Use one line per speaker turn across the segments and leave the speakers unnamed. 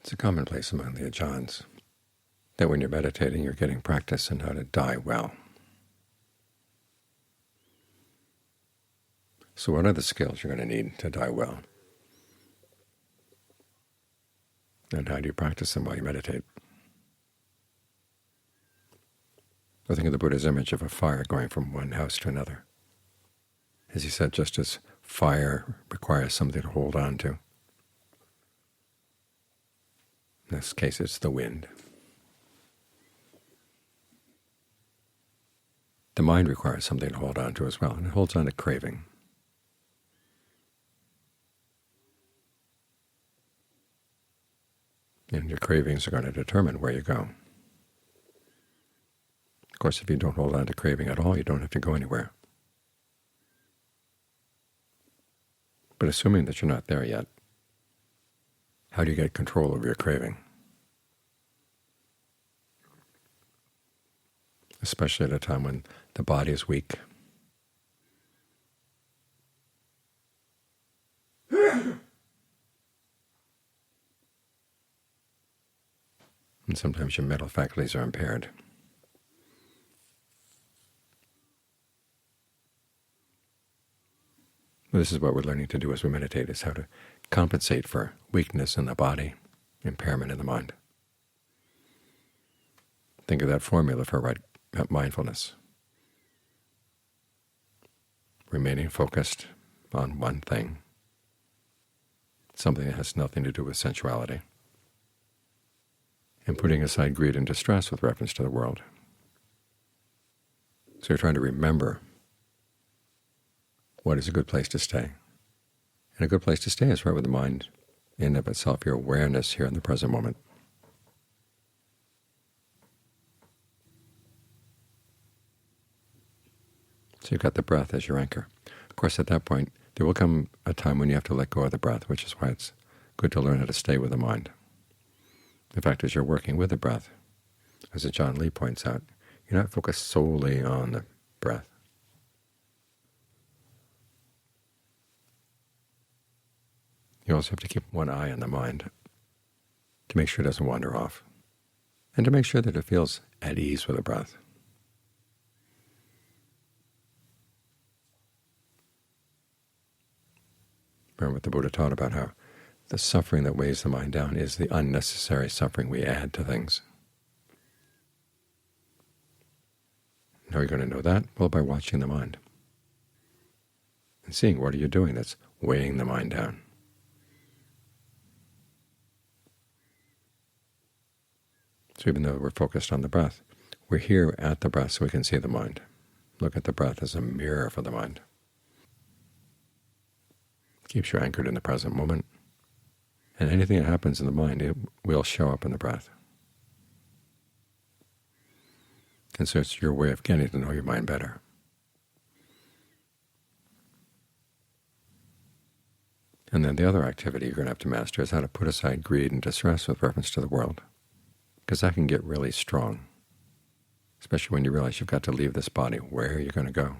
It's a commonplace among the ajahns that when you're meditating, you're getting practice in how to die well. So what are the skills you're going to need to die well? And how do you practice them while you meditate? I think of the Buddha's image of a fire going from one house to another. As he said, just as fire requires something to hold on to, in this case it's the wind. The mind requires something to hold on to as well, and it holds on to craving. And your cravings are going to determine where you go. Of course, if you don't hold on to craving at all, you don't have to go anywhere. But assuming that you're not there yet, how do you get control over your craving? Especially at a time when the body is weak. And sometimes your mental faculties are impaired. This is what we're learning to do as we meditate, is how to compensate for weakness in the body, impairment in the mind. Think of that formula for right mindfulness. Remaining focused on one thing, something that has nothing to do with sensuality, and putting aside greed and distress with reference to the world. So you're trying to remember what is a good place to stay. And a good place to stay is right with the mind in and of itself, your awareness here in the present moment. So you've got the breath as your anchor. Of course, at that point, there will come a time when you have to let go of the breath, which is why it's good to learn how to stay with the mind. In fact, as you're working with the breath, as Ajahn Lee points out, you're not focused solely on the breath. You also have to keep one eye on the mind to make sure it doesn't wander off, and to make sure that it feels at ease with the breath. Remember what the Buddha taught about how the suffering that weighs the mind down is the unnecessary suffering we add to things. How are you going to know that? Well, by watching the mind and seeing what are you doing that's weighing the mind down. So even though we're focused on the breath, we're here at the breath so we can see the mind. Look at the breath as a mirror for the mind. Keeps you anchored in the present moment. And anything that happens in the mind, it will show up in the breath. And so it's your way of getting to know your mind better. And then the other activity you're going to have to master is how to put aside greed and distress with reference to the world, because that can get really strong, especially when you realize you've got to leave this body. Where are you going to go?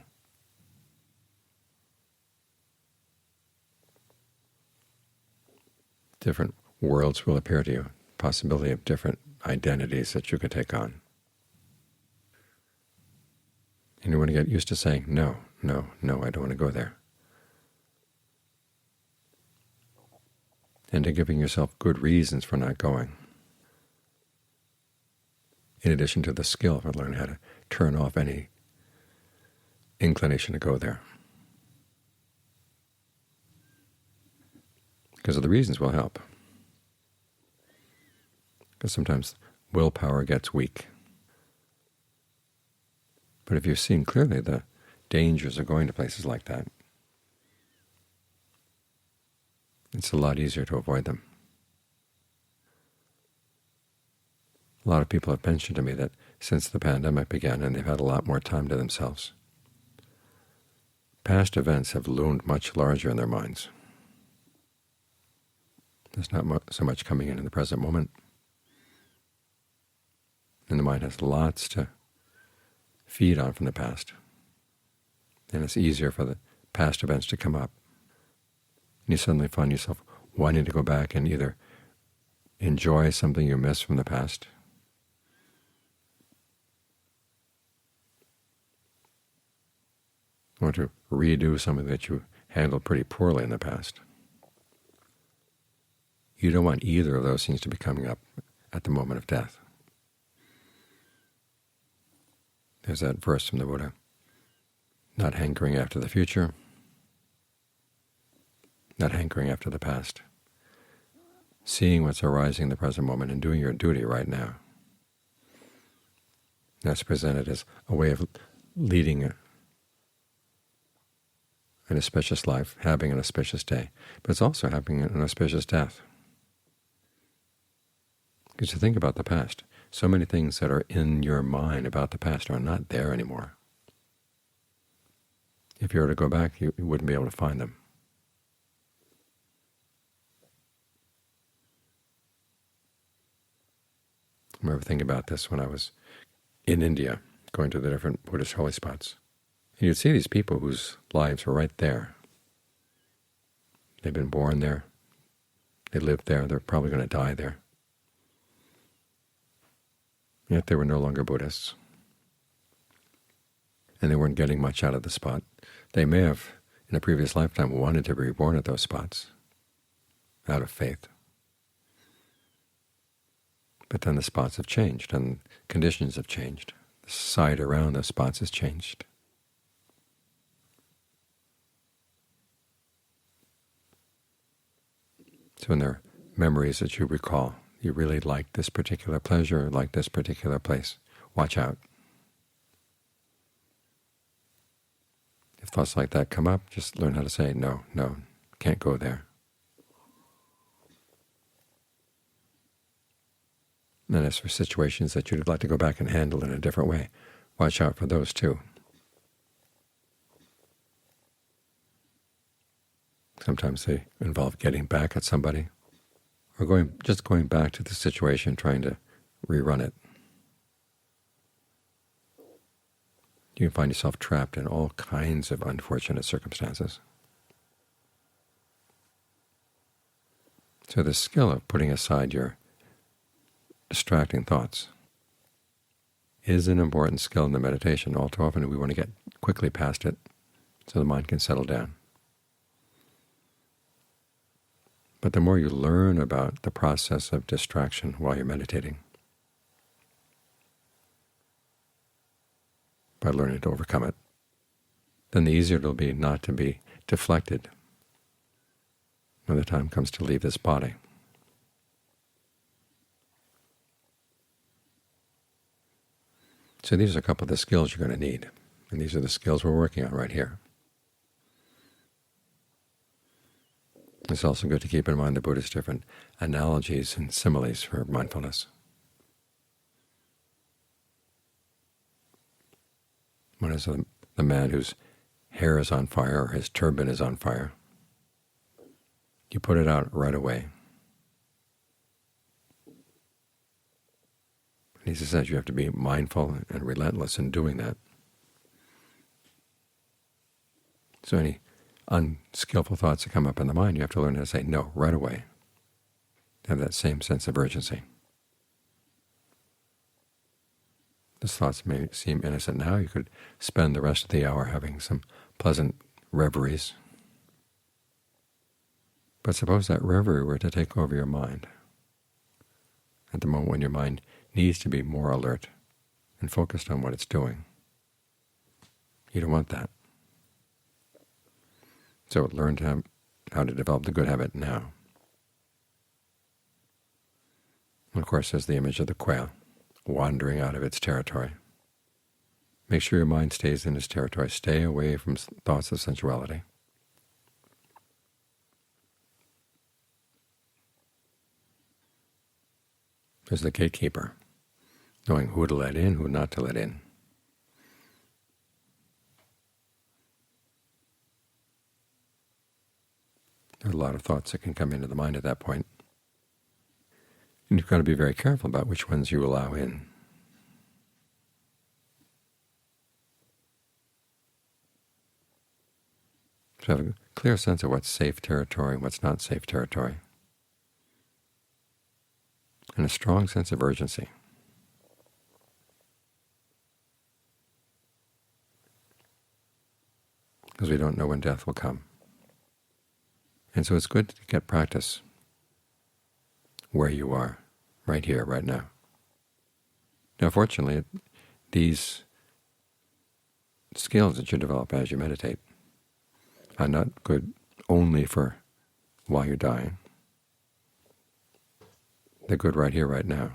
Different worlds will appear to you, possibility of different identities that you could take on. And you want to get used to saying, no, no, no, I don't want to go there. And to giving yourself good reasons for not going, in addition to the skill for learning how to turn off any inclination to go there. Because of the reasons will help. Because sometimes willpower gets weak. But if you've seen clearly the dangers of going to places like that, it's a lot easier to avoid them. A lot of people have mentioned to me that since the pandemic began and they've had a lot more time to themselves, past events have loomed much larger in their minds. There's not so much coming in the present moment, and the mind has lots to feed on from the past, and it's easier for the past events to come up. And you suddenly find yourself wanting to go back and either enjoy something you missed from the past? Or to redo something that you handled pretty poorly in the past? You don't want either of those things to be coming up at the moment of death. There's that verse from the Buddha, not hankering after the future, not hankering after the past, seeing what's arising in the present moment and doing your duty right now. That's presented as a way of leading an auspicious life, having an auspicious day, but it's also having an auspicious death. Because you think about the past, so many things that are in your mind about the past are not there anymore. If you were to go back, you wouldn't be able to find them. I remember thinking about this when I was in India, going to the different Buddhist holy spots. And you'd see these people whose lives were right there. They've been born there. They lived there. They're probably going to die there. Yet they were no longer Buddhists. And they weren't getting much out of the spot. They may have, in a previous lifetime, wanted to be reborn at those spots out of faith. But then the spots have changed, and conditions have changed. The society around those spots has changed. So in their memories that you recall, you really like this particular pleasure, like this particular place, watch out. If thoughts like that come up, just learn how to say, no, no, can't go there. And as for situations that you'd like to go back and handle in a different way, watch out for those too. Sometimes they involve getting back at somebody, or just going back to the situation, trying to rerun it. You can find yourself trapped in all kinds of unfortunate circumstances. So the skill of putting aside your distracting thoughts is an important skill in the meditation. All too often we want to get quickly past it so the mind can settle down. But the more you learn about the process of distraction while you're meditating, by learning to overcome it, then the easier it will be not to be deflected when the time comes to leave this body. So these are a couple of the skills you're going to need, and these are the skills we're working on right here. It's also good to keep in mind the Buddha's different analogies and similes for mindfulness. One is the man whose hair is on fire or his turban is on fire. You put it out right away. And he says you have to be mindful and relentless in doing that. So any unskillful thoughts that come up in the mind, you have to learn how to say no right away. Have that same sense of urgency. Those thoughts may seem innocent now. You could spend the rest of the hour having some pleasant reveries. But suppose that reverie were to take over your mind at the moment when your mind needs to be more alert and focused on what it's doing. You don't want that. So learn how to develop the good habit now. And of course, there's the image of the quail wandering out of its territory. Make sure your mind stays in its territory. Stay away from thoughts of sensuality. There's the gatekeeper, knowing who to let in, who not to let in. There are a lot of thoughts that can come into the mind at that point. And you've got to be very careful about which ones you allow in. So have a clear sense of what's safe territory and what's not safe territory. and a strong sense of urgency. Because we don't know when death will come. And so it's good to get practice where you are, right here, right now. Now, fortunately, these skills that you develop as you meditate are not good only for while you're dying. They're good right here, right now.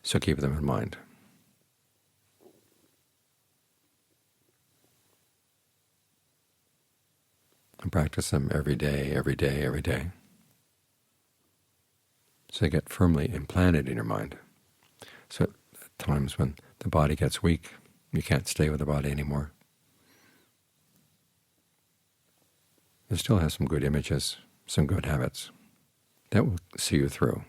So keep them in mind. And practice them every day, every day, every day. So they get firmly implanted in your mind. So at times when the body gets weak, you can't stay with the body anymore. You still have some good images, some good habits. That will see you through.